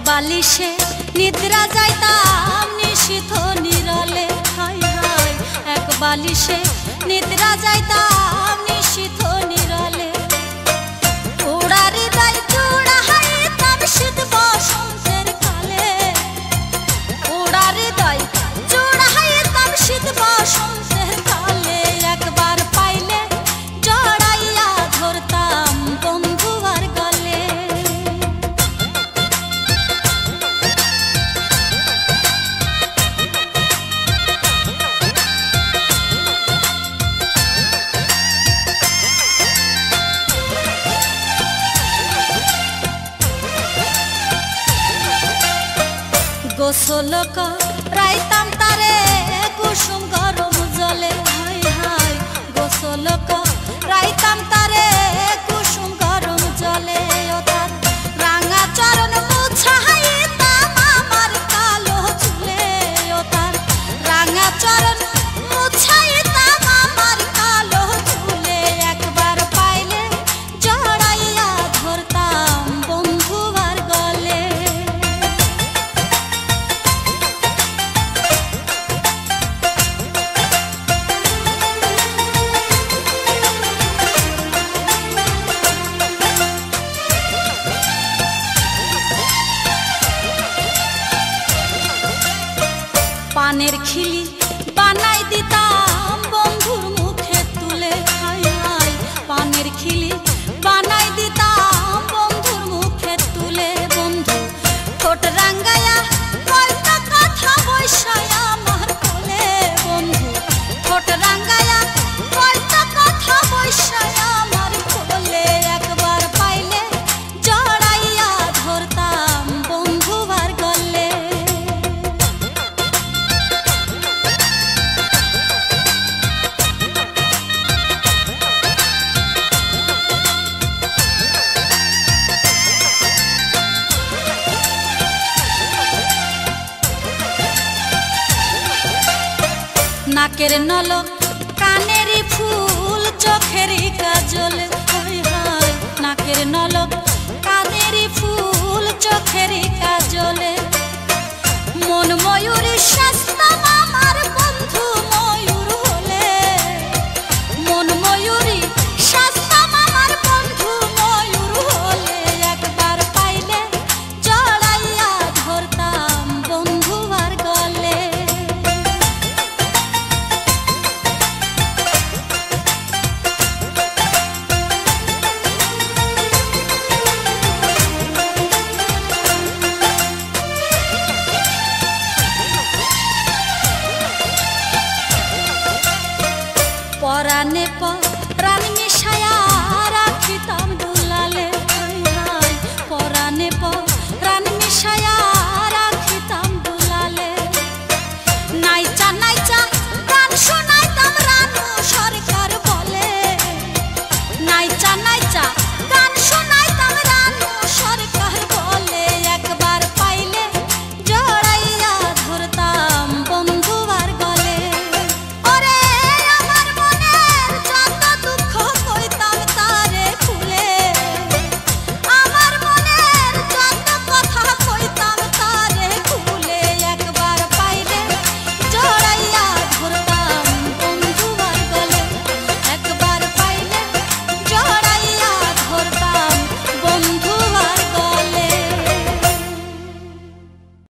বালিশে নিদ্রা যাইতাম নিশীথ নিরলে, হাই হাই এক বালিশে নিদ্রা যাইতাম নিশীথ নিরলে। উড়া হৃদয় জোড়া হাইতাম শীত বসন্তের কালে, উড়া হৃদয় জোড়া হাইতাম শীত বসন্তের কালে। একবার পাইলে জড়াইয়া ধরতাম বন্ধু আর গলে। গোসল করাইতাম তারে কুসুম গরম জলে, হাই হাই গোসল করাইতাম তারে কুসুম গরম জলে। ও তার রাঙা চরণ মুছাইতাম আমার কালো চুলে, ও তার রাঙা চরণ মুছাইতাম আমার কালো চুলে। একবার পাইলে জড়াইয়া ধরতাম বন্ধু আর গলে। পানের খিলি বানাই দিতাম বন্ধুর মুখে তুলে, হাই হাই পানের খিলি বানাই দিতাম বন্ধুর মুখে তুলে। বন্ধু ঠোঁট রাঙ্গায়া কয়টা কথা বৈশায়া আমার কোলে, বন্ধু ঠোঁট রাঙ্গায়া কয়টা কথা বৈশায়া আমার কোলে। একবার পাইলে জড়াইয়া ধরতাম বন্ধু আর গলে। নাকের নলক কানেরই ফুল চোখেরই কাজল, হাই হাই নাকের নলক